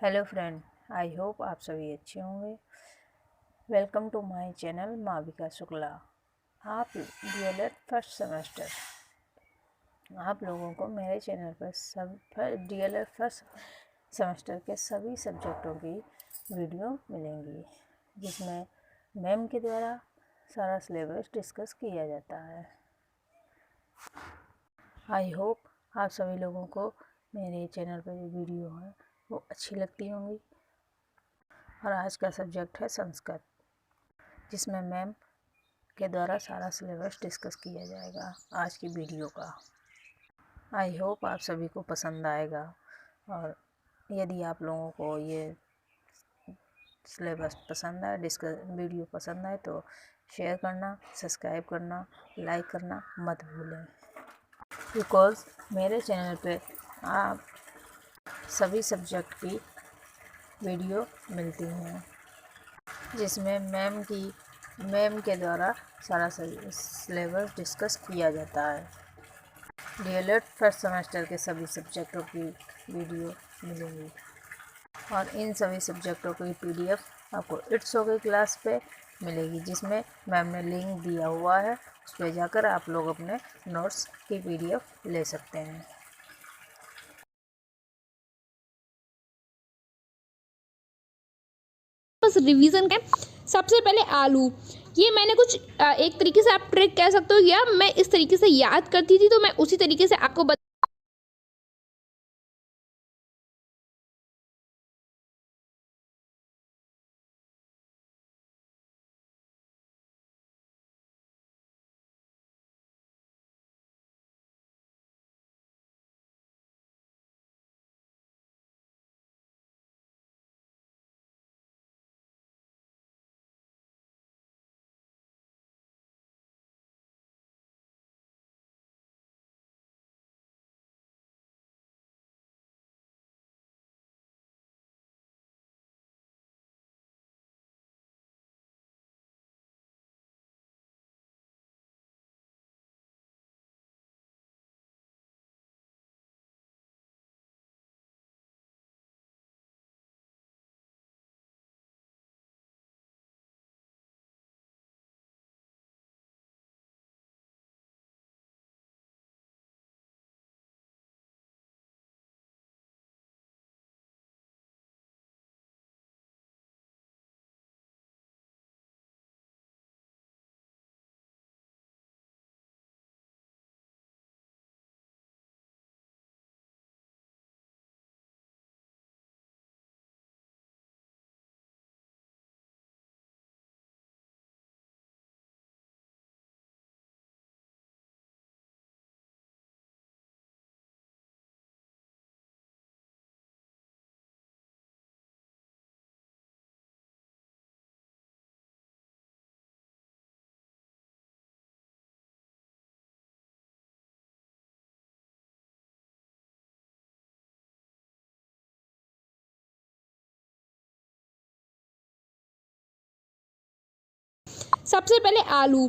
Hello friend, I hope आप सभी अच्छे होंगे। Welcome to my channel Mavika Shukla. आप डीएलएड फर्स्ट सेमेस्टर, आप लोगों को मेरे चैनल पर सब डीएलएड फर्स्ट सेमेस्टर के सभी सब्जेक्टों की वीडियो मिलेंगी, जिसमें मैम के द्वारा सारा सिलेबस डिस्कस किया जाता है। आई होप आप सभी लोगों को मेरे चैनल पर जो वीडियो है वो अच्छी लगती होंगी। और आज का सब्जेक्ट है संस्कृत, जिसमें मैम के द्वारा सारा सिलेबस डिस्कस किया जाएगा आज की वीडियो का। आई होप आप सभी को पसंद आएगा, और यदि आप लोगों को ये सिलेबस पसंद आए, वीडियो पसंद आए तो शेयर करना, सब्सक्राइब करना, लाइक करना मत भूलें, बिकॉज़ मेरे चैनल पे आप सभी सब्जेक्ट की वीडियो मिलती हैं, जिसमें मैम के द्वारा सारा सिलेबस डिस्कस किया जाता है। डीएलएड फर्स्ट सेमेस्टर के सभी सब्जेक्टों की वीडियो मिलेंगी, और इन सभी सब्जेक्टों की पीडीएफ आपको इट्स ओके क्लास पे मिलेगी, जिसमें मैम ने लिंक दिया हुआ है। उस पर जाकर आप लोग अपने नोट्स की पीडीएफ ले सकते हैं। बस रिवीजन के सबसे पहले आलू, ये मैंने कुछ एक तरीके से आप ट्रिक कह सकते हो, या मैं इस तरीके से याद करती थी तो मैं उसी तरीके से आपको सबसे पहले आलू,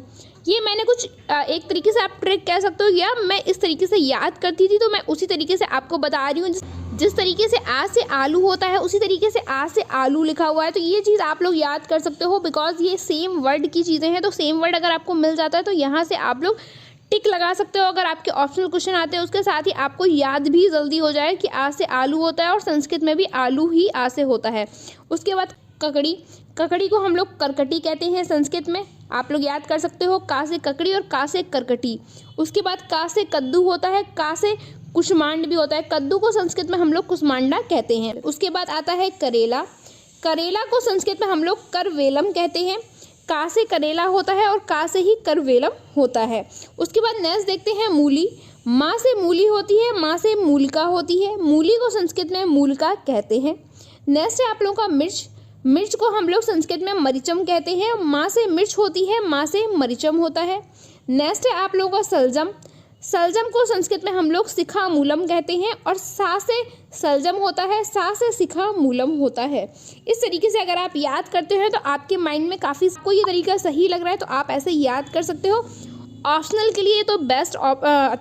ये मैंने कुछ एक तरीके से आप ट्रिक कह सकते हो, या मैं इस तरीके से याद करती थी तो मैं उसी तरीके से आपको बता रही हूँ। जिस तरीके से आ से आलू होता है उसी तरीके से आ से आलू लिखा हुआ है, तो ये चीज़ आप लोग याद कर सकते हो, बिकॉज ये सेम वर्ड की चीज़ें हैं। तो सेम वर्ड अगर आपको मिल जाता है तो यहाँ से आप लोग टिक लगा सकते हो। अगर आपके ऑप्शनल क्वेश्चन आते हैं उसके साथ ही आपको याद भी जल्दी हो जाए कि आ से आलू होता है, और संस्कृत में भी आलू ही आ से होता है। उसके बाद ककड़ी, ककड़ी को हम लोग करकटी कहते हैं संस्कृत में, आप लोग याद कर सकते हो, का से ककड़ी और का से करकटी। उसके बाद का से कद्दू होता है, का से कुष्मांड भी होता है, कद्दू को संस्कृत में हम लोग कुष्मांडा कहते हैं। उसके बाद आता है करेला, करेला को संस्कृत में हम लोग करवेलम कहते हैं, का से करेला होता है और का से ही करवेलम होता है। उसके बाद नेक्स्ट देखते हैं मूली, माँ से मूली होती है, माँ से मूलिका होती है, मूली को संस्कृत में मूलिका कहते हैं। नेक्स्ट है आप लोगों का मिर्च, मिर्च को हम लोग संस्कृत में मरिचम कहते हैं, माँ से मिर्च होती है, माँ से मरिचम होता है। नेक्स्ट है आप लोगों का सलजम, सलजम को संस्कृत में हम लोग शिखा मूलम कहते हैं, और सा से सलजम होता है, सा से शिखा मूलम होता है। इस तरीके से अगर आप याद करते हैं तो आपके माइंड में काफ़ी, को ये तरीका सही लग रहा है तो आप ऐसे याद कर सकते हो। ऑप्शनल के लिए तो बेस्ट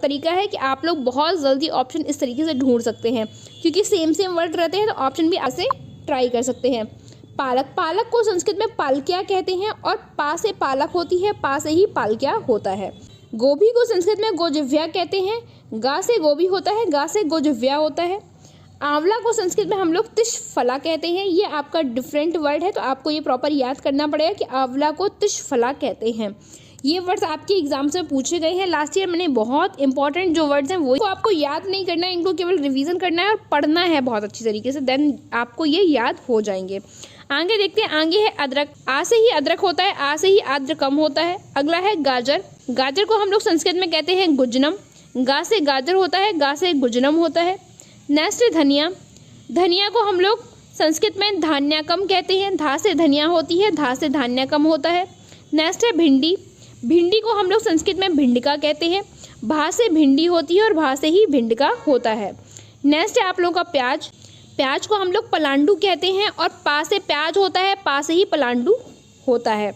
तरीका है कि आप लोग बहुत जल्दी ऑप्शन इस तरीके से ढूंढ सकते हैं, क्योंकि सेम वर्ड रहते हैं तो ऑप्शन भी ऐसे ट्राई कर सकते हैं। पालक, पालक को संस्कृत में पालक्या कहते हैं और पा से पालक होती है, पा से ही पालक्या होता है। गोभी को संस्कृत में गोजिव्या कहते हैं, गा से गोभी होता है, गा से गोजिव्या होता है। आंवला को संस्कृत में हम लोग तिशफला कहते हैं, ये आपका डिफरेंट वर्ड है तो आपको ये प्रॉपर याद करना पड़ेगा कि आंवला को तिशफला कहते हैं। ये वर्ड्स आपके एग्जाम से पूछे गए हैं लास्ट ईयर, मैंने बहुत इंपॉर्टेंट जो वर्ड्स हैं वो आपको याद नहीं करना है, इनको केवल रिवीजन करना है और पढ़ना है बहुत अच्छी तरीके से, देन आपको ये याद हो जाएंगे। आगे देखते हैं, आगे है अदरक, आ से ही अदरक होता है, आ से ही आद्रकम होता है। अगला है गाजर, गाजर को हम लोग संस्कृत में कहते हैं गुजनम, गा से गाजर होता है, गा से गुजनम होता है। नेक्स्ट है धनिया, धनिया को हम लोग संस्कृत में धान्याकम कहते हैं, धा से धनिया होती है, धा से धान्याकम होता है। नेक्स्ट है भिंडी, भिंडी को हम लोग संस्कृत में भिंडिका कहते हैं, भा से भिंडी होती है और भा से ही भिंडिका होता है। नेक्स्ट है आप लोगों का प्याज, प्याज को हम लोग पलांडू कहते हैं और पा से प्याज होता है, पा से ही पलांडू होता है।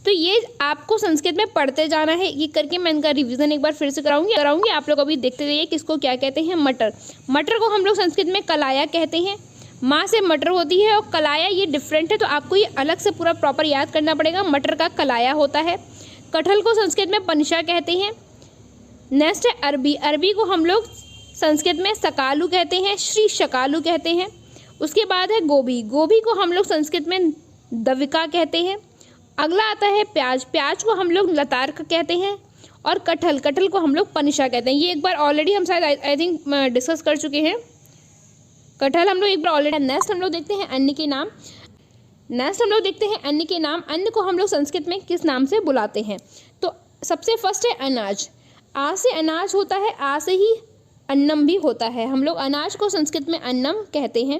तो ये आपको संस्कृत में पढ़ते जाना है, ये करके मैं इनका रिवीजन एक बार फिर से कराऊंगी। आप लोग अभी देखते रहिए किसको क्या कहते हैं। मटर, मटर को हम लोग संस्कृत में कलाया कहते हैं, माँ से मटर होती है और कलाया ये डिफरेंट है तो आपको ये अलग से पूरा प्रॉपर याद करना पड़ेगा। मटर का कलाया होता है। कटहल को संस्कृत में पनशा कहते हैं। नेक्स्ट है अरबी, अरबी को हम लोग संस्कृत में सकालू कहते हैं, श्री शकालू कहते हैं। उसके बाद है गोभी, गोभी को हम लोग संस्कृत में दविका कहते हैं। अगला आता है प्याज, प्याज को हम लोग लतार्क कहते हैं और कटहल, कटहल को हम लोग पनिशा कहते हैं। ये एक बार ऑलरेडी हम शायद आई थिंक डिस्कस कर चुके हैं, कटहल हम लोग एक बार ऑलरेडी। नेक्स्ट हम लोग देखते हैं अन्न के नाम, नेक्स्ट हम लोग देखते हैं अन्न के नाम। अन्न को हम लोग संस्कृत में किस नाम से बुलाते हैं? तो सबसे फर्स्ट है अनाज, आ से अनाज होता है, आ से ही अन्नम भी होता है, हम लोग अनाज को संस्कृत में अन्नम कहते हैं।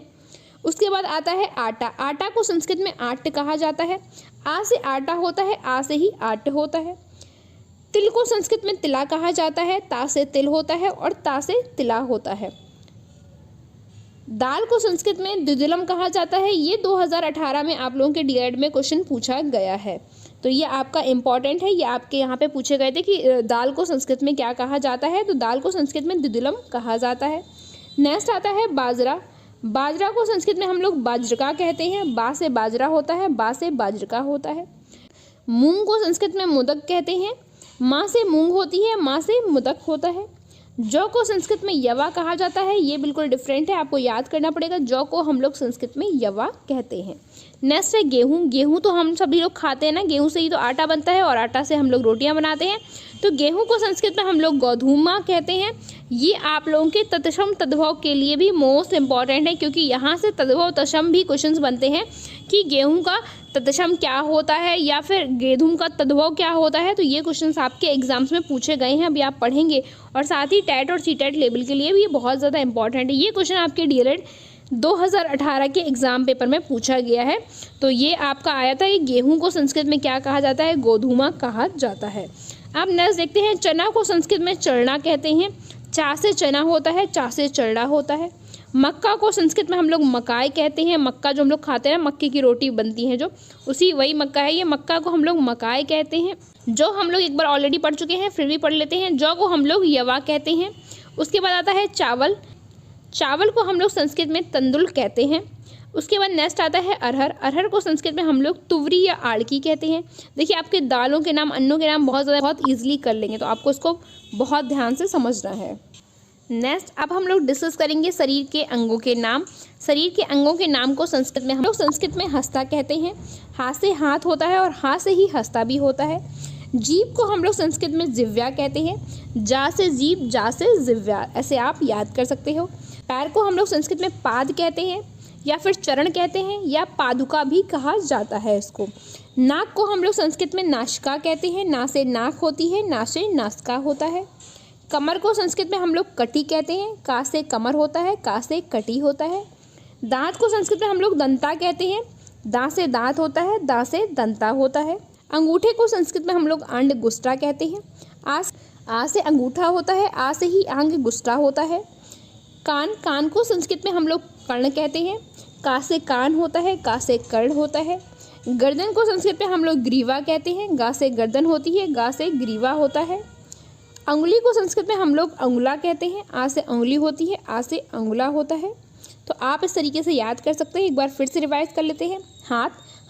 उसके बाद आता है आटा, आटा को संस्कृत में आट कहा जाता है, आ से आटा होता है, आ से ही आट होता है। तिल को संस्कृत में तिला कहा जाता है, ता से तिल होता है और ता से तिला होता है। दाल को संस्कृत में द्विदलम कहा जाता है, ये 2018 में आप लोगों के डीएड में क्वेश्चन पूछा गया है, तो ये आपका इम्पॉर्टेंट है। ये आपके यहाँ पे पूछे गए थे कि दाल को संस्कृत में क्या कहा जाता है, तो दाल को संस्कृत में द्विदलम कहा जाता है। नेक्स्ट आता है बाजरा, बाजरा को संस्कृत में हम लोग बाज्रका कहते हैं, बा से बाजरा होता है, बा से बाज्रका होता है। मूंग को संस्कृत में मुदक कहते हैं, माँ से मूंग होती है, माँ से मुदक होता है। जौ को संस्कृत में यवा कहा जाता है, ये बिल्कुल डिफरेंट है, आपको याद करना पड़ेगा। जौ को हम लोग संस्कृत में यवा कहते हैं। नेक्स्ट है गेहूँ, गेहूँ तो हम सभी लोग खाते हैं ना, गेहूँ से ही तो आटा बनता है और आटा से हम लोग रोटियां बनाते हैं, तो गेहूँ को संस्कृत में हम लोग गोधूमा कहते हैं। ये आप लोगों के तत्सम तद्भव के लिए भी मोस्ट इंपॉर्टेंट है, क्योंकि यहाँ से तद्भव तत्सम भी क्वेश्चंस बनते हैं कि गेहूँ का तत्सम क्या होता है या फिर गेहूँ का तद्भव क्या होता है, तो ये क्वेश्चंस आपके एग्जाम्स में पूछे गए हैं, अभी आप पढ़ेंगे। और साथ ही टैट और सीटेट लेवल के लिए भी ये बहुत ज़्यादा इंपॉर्टेंट है। ये क्वेश्चन आपके डीएलएड 2018 के एग्ज़ाम पेपर में पूछा गया है, तो ये आपका आया था, ये गेहूँ को संस्कृत में क्या कहा जाता है, गोधूमा कहा जाता है। अब नेक्स्ट देखते हैं, चना को संस्कृत में चढ़ना कहते हैं, चा से चना होता है, चा से चढ़ा होता है। मक्का को संस्कृत में हम लोग मकाई कहते हैं, मक्का जो हम लोग खाते हैं, मक्के की रोटी बनती है जो, उसी वही मक्का है, ये मक्का को हम लोग मकाई कहते हैं। जो हम लोग एक बार ऑलरेडी पढ़ चुके हैं, फिर भी पढ़ लेते हैं। जौ को हम लोग यवा कहते हैं। उसके बाद आता है चावल, चावल को हम लोग संस्कृत में तंदुल कहते हैं। उसके बाद नेक्स्ट आता है अरहर, अरहर को संस्कृत में हम लोग तुवरी या आड़की कहते हैं। देखिए आपके दालों के नाम, अन्नों के नाम बहुत ईजिली कर लेंगे, तो आपको इसको बहुत ध्यान से समझना है। नेक्स्ट अब हम लोग डिस्कस करेंगे शरीर के अंगों के नाम। शरीर के अंगों के नाम को संस्कृत में हम लोग संस्कृत में हस्ता कहते हैं, हाथ से हाथ होता है और हाथ से ही हस्ता भी होता है। जीभ को हम लोग संस्कृत में जिव्या कहते हैं, जा से जीभ, जा से जिव्या, ऐसे आप याद कर सकते हो। पैर को हम लोग संस्कृत में पाद कहते हैं या फिर चरण कहते हैं या पादुका भी कहा जाता है इसको। नाक को हम लोग संस्कृत में नासिका कहते हैं, ना से नाक होती है, ना से नासिका होता है। कमर को संस्कृत में हम लोग कटी कहते हैं, का से कमर होता है, का से कटी होता है। दांत को संस्कृत में हम लोग दंता कहते हैं, दा से दांत होता है, दा से दंता होता है। अंगूठे को संस्कृत में हम लोग अंडगुष्ठा कहते हैं, आ से अंगूठा होता है, आ से ही अंगुष्ठा होता है। कान, कान को संस्कृत में हम लोग कर्ण कहते हैं, का से कान होता है, का से कर्ण होता है। गर्दन को संस्कृत में हम लोग ग्रीवा कहते हैं, गा से गर्दन होती है, गा से ग्रीवा होता है। अंगुली को संस्कृत में हम लोग अंगुला कहते हैं। आ से अंगुली होती है, आ से अंगुला होता है। तो आप इस तरीके से याद कर सकते हैं। एक बार फिर से रिवाइज कर लेते हैं।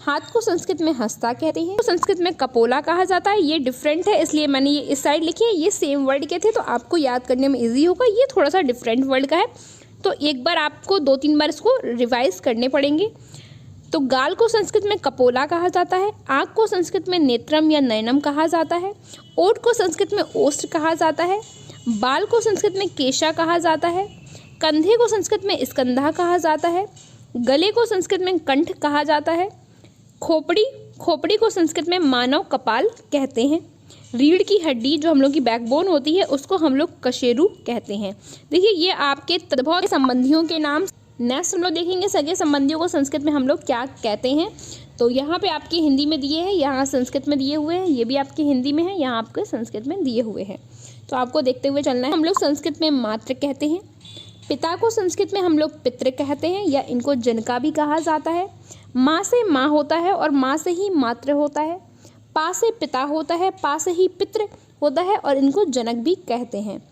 हाथ को संस्कृत में हस्ता कहते हैं। तो संस्कृत में कपोला कहा जाता है। ये डिफरेंट है, इसलिए मैंने ये इस साइड लिखी है। ये सेम वर्ड के थे, तो आपको याद करने में ईजी होगा। ये थोड़ा सा डिफरेंट वर्ड का है, तो एक बार आपको 2-3 बार इसको रिवाइज करने पड़ेंगे। तो गाल को संस्कृत में कपोला कहा जाता है। आँख को संस्कृत में नेत्रम या नयनम कहा जाता है। ओठ को संस्कृत में ओष्ठ कहा जाता है। बाल को संस्कृत में केशा कहा जाता है। कंधे को संस्कृत में स्कंधा कहा जाता है। गले को संस्कृत में कंठ कहा जाता है। खोपड़ी को संस्कृत में मानव कपाल कहते हैं। रीढ़ की हड्डी जो हम लोग की बैकबोन होती है उसको हम लोग कशेरु कहते हैं। देखिए ये आपके बहुत संबंधियों के नाम। नेक्स्ट हम लोग देखेंगे सगे संबंधियों को संस्कृत में हम लोग क्या कहते हैं। तो यहाँ पे आपके हिंदी में दिए हैं, यहाँ संस्कृत में दिए हुए हैं। ये भी आपके हिंदी में है, यहाँ आपके संस्कृत में दिए हुए हैं। तो आपको देखते हुए चलना है। हम लोग संस्कृत में मातृ कहते हैं। पिता को संस्कृत में हम लोग पितृ कहते हैं, या इनको जनका भी कहा जाता है। माँ से माँ होता है और माँ से ही मातृ होता है। पा से पिता होता है, पा से ही पितृ होता है, और इनको जनक भी कहते हैं।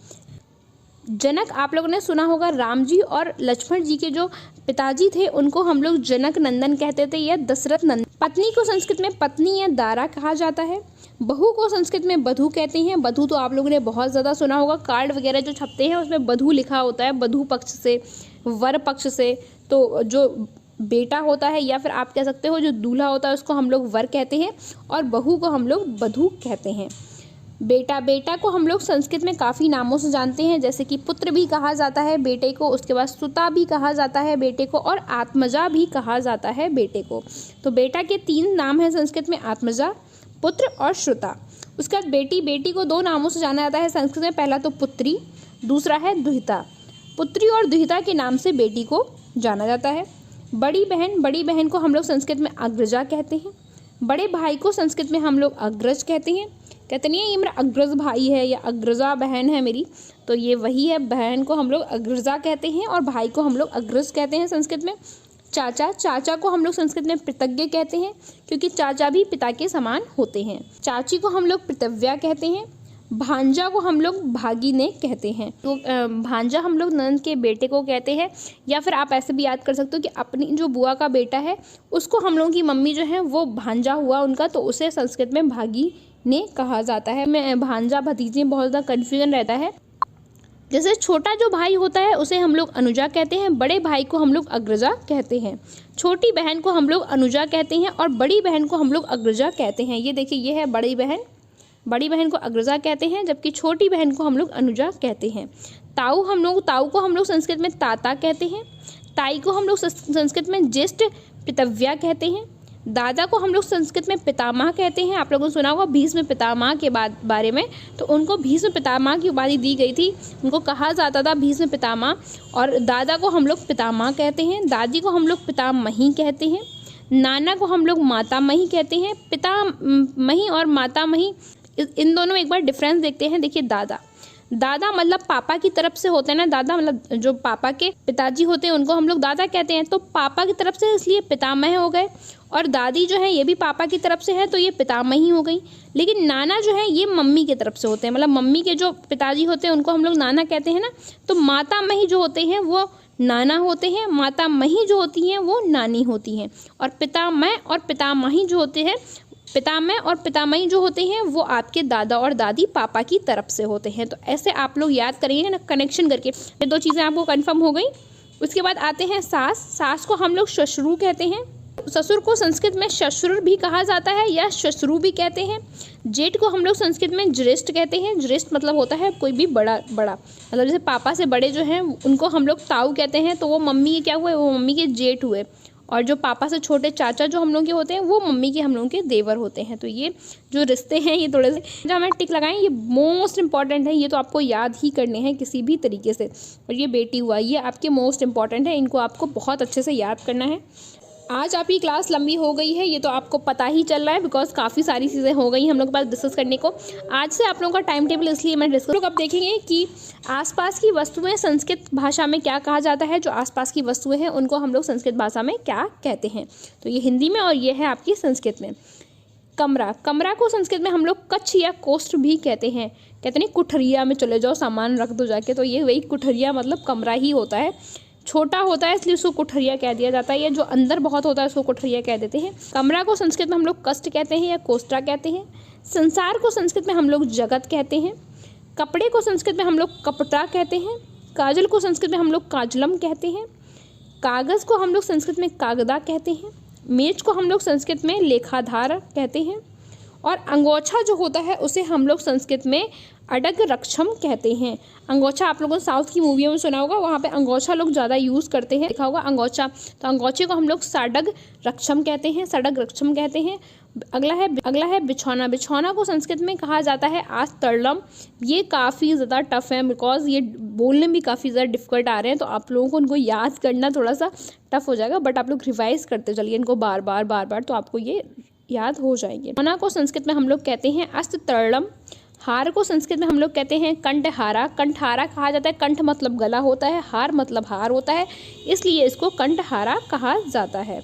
जनक आप लोगों ने सुना होगा, राम जी और लक्ष्मण जी के जो पिताजी थे उनको हम लोग जनक नंदन कहते थे, या दशरथ नंदन। पत्नी को संस्कृत में पत्नी या दारा कहा जाता है। बहू को संस्कृत में बधू कहते हैं। बधू तो आप लोगों ने बहुत ज़्यादा सुना होगा, कार्ड वगैरह जो छपते हैं उसमें बधू लिखा होता है, बधू पक्ष से, वर पक्ष से। तो जो बेटा होता है या फिर आप कह सकते हो जो दूल्हा होता है उसको हम लोग वर कहते हैं, और बहू को हम लोग बधू कहते हैं। बेटा को हम लोग संस्कृत में काफ़ी नामों से जानते हैं, जैसे कि पुत्र भी कहा जाता है बेटे को, उसके बाद सुता भी कहा जाता है बेटे को, और आत्मजा भी कहा जाता है बेटे को। तो बेटा के 3 नाम हैं संस्कृत में, आत्मजा, पुत्र और श्रुता। उसके बाद बेटी को 2 नामों से जाना जाता है संस्कृत में। पहला तो पुत्री, दूसरा है दुहिता। पुत्री और दुहिता के नाम से बेटी को जाना जाता है। बड़ी बहन को हम लोग संस्कृत में अग्रजा कहते हैं। बड़े भाई को संस्कृत में हम लोग अग्रज कहते हैं। कहते नहीं है ये मेरा अग्रज भाई है या अग्रजा बहन है मेरी, तो ये वही है। बहन को हम लोग अग्रजा कहते हैं और भाई को हम लोग अग्रज कहते हैं संस्कृत में। चाचा को हम लोग संस्कृत में पितज्ञ कहते हैं, क्योंकि चाचा भी पिता के समान होते हैं। चाची को हम लोग पितव्या कहते हैं। भांजा को हम लोग भागिने कहते हैं। तो भांजा हम लोग नंद के बेटे को कहते हैं, या फिर आप ऐसे भी याद कर सकते हो कि अपनी जो बुआ का बेटा है उसको हम लोगों की मम्मी जो है वो भांजा हुआ उनका, तो उसे संस्कृत में भागिने कहा जाता है। मैं भांजा भतीजे में बहुत ज़्यादा कन्फ्यूजन रहता है। जैसे छोटा जो भाई होता है उसे हम लोग अनुजा कहते हैं, बड़े भाई को हम लोग अग्रजा कहते हैं। छोटी बहन को हम लोग अनुजा कहते हैं और बड़ी बहन को हम लोग अग्रजा कहते हैं। ये देखिए ये है बड़ी बहन को अग्रजा कहते हैं, जबकि छोटी बहन को हम लोग अनुजा कहते हैं। ताऊ को हम लोग संस्कृत में ताता कहते हैं। ताई को हम लोग संस्कृत में ज्येष्ठ पितव्या कहते हैं। दादा को हम लोग संस्कृत में पितामह कहते हैं। आप लोगों ने सुना होगा भीष्म पितामह के बारे में, तो उनको भीष्म पितामह की उपाधि दी गई थी, उनको कहा जाता था भीष्म पितामह। और दादा को हम लोग पितामह कहते हैं। दादी को हम लोग पितामही कहते हैं। नाना को हम लोग मातामही कहते हैं। पितामही और मातामही इन दोनों में एक बार डिफरेंस देखते हैं। देखिए दादा मतलब पापा की तरफ से होते हैं ना, दादा मतलब जो पापा के पिताजी होते हैं उनको हम लोग दादा कहते हैं, तो पापा की तरफ से इसलिए पितामह हो गए। और दादी जो है ये भी पापा की तरफ से है तो ये पितामही हो गई। लेकिन नाना जो है ये मम्मी की तरफ से होते हैं, मतलब मम्मी के जो पिताजी होते हैं उनको हम लोग नाना कहते हैं ना। तो मातामही जो होते हैं वो नाना होते हैं, मातामही जो होती हैं वो नानी होती हैं। और पितामह और पितामही जो होते हैं, पितामह और पितामही जो होते हैं वो आपके दादा और दादी पापा की तरफ से होते हैं। तो ऐसे आप लोग याद करेंगे ना कनेक्शन करके। ये 2 चीज़ें आपको कंफर्म हो गई। उसके बाद आते हैं सास को हम लोग श्वश्रु कहते हैं। ससुर को संस्कृत में श्वश्रुर भी कहा जाता है या श्वश्रु भी कहते हैं। जेठ को हम लोग संस्कृत में ज्येष्ठ कहते हैं। ज्येष्ठ मतलब होता है कोई भी बड़ा, मतलब जैसे पापा से बड़े जो हैं उनको हम लोग ताऊ कहते हैं, तो वो मम्मी के क्या हुए, वो मम्मी के जेठ हुए। और जो पापा से छोटे चाचा जो हम लोग के होते हैं वो मम्मी के हम लोगों के देवर होते हैं। तो ये जो रिश्ते हैं ये थोड़े से जो हमें टिक लगाएं, ये मोस्ट इंपॉर्टेंट है, ये तो आपको याद ही करने हैं किसी भी तरीके से। और ये बेटी हुआ, ये आपके मोस्ट इंपॉर्टेंट है, इनको आपको बहुत अच्छे से याद करना है। आज आपकी क्लास लंबी हो गई है, ये तो आपको पता ही चल रहा है, बिकॉज काफ़ी सारी चीज़ें हो गई हम लोग के पास डिस्कस करने को। आज से आप लोगों का टाइम टेबल इसलिए मैं डिस्कस लोग अब देखेंगे कि आसपास की वस्तुएं संस्कृत भाषा में क्या कहा जाता है। जो आसपास की वस्तुएं हैं उनको हम लोग संस्कृत भाषा में क्या कहते हैं। तो ये हिंदी में और ये है आपकी संस्कृत में। कमरा, कमरा को संस्कृत में हम लोग कक्ष या कोष्ठ भी कहते हैं। कहते नहीं कुठरिया में चले जाओ सामान रख दो जाके, तो ये वही कुठरिया मतलब कमरा ही होता है। छोटा होता है इसलिए उसको कुठरिया कह दिया जाता है, या जो अंदर बहुत होता है उसको कुठरिया कह देते हैं। कमरा को संस्कृत में हम लोग कष्ट कहते हैं या कोष्ठा कहते हैं। संसार को संस्कृत में हम लोग जगत कहते हैं। कपड़े को संस्कृत में हम लोग कपड़ा कहते हैं। काजल को संस्कृत में हम लोग काजलम कहते हैं। कागज़ को हम लोग संस्कृत में कागदा कहते हैं। मेज को हम लोग संस्कृत में लेखाधार कहते हैं। और अंगोछा जो होता है उसे हम लोग संस्कृत में अडग रक्षम कहते हैं। अंगोछा आप लोगों ने साउथ की मूवियों में सुना होगा, वहाँ पे अंगोछा लोग ज़्यादा यूज़ करते हैं, देखा होगा अंगोछा। तो अंगोछे को हम लोग साडग रक्षम कहते हैं, सडग रक्षम कहते हैं। अगला है बिछौना। बिछौना को संस्कृत में कहा जाता है आस्तरलम। ये काफ़ी ज़्यादा टफ है, बिकॉज ये बोलने में काफ़ी ज़्यादा डिफिकल्ट आ रहे हैं, तो आप लोगों को इनको याद करना थोड़ा सा टफ हो जाएगा, बट आप लोग रिवाइज करते चलिए इनको बार बार तो आपको ये याद हो जाएंगे। बिछौना को संस्कृत में हम लोग कहते हैं अस्ततरलम। हार को संस्कृत में हम लोग कहते हैं कंठहारा। कंठहारा कहा जाता है, कंठ मतलब गला होता है, हार मतलब हार होता है, इसलिए इसको कंठहारा कहा जाता है।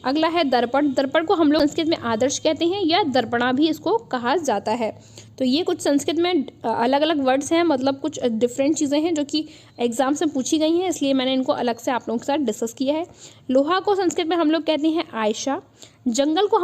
अगला है दर्पण। दर्पण को हम लोग संस्कृत में आदर्श कहते हैं या दर्पणा भी इसको कहा जाता है। तो ये कुछ संस्कृत में अलग अलग वर्ड्स हैं, मतलब कुछ डिफरेंट चीज़ें हैं जो कि एग्जाम से पूछी गई हैं, इसलिए मैंने इनको अलग से आप लोगों के साथ डिस्कस किया है। लोहा को संस्कृत में हम लोग कहते हैं आयशा। जंगल को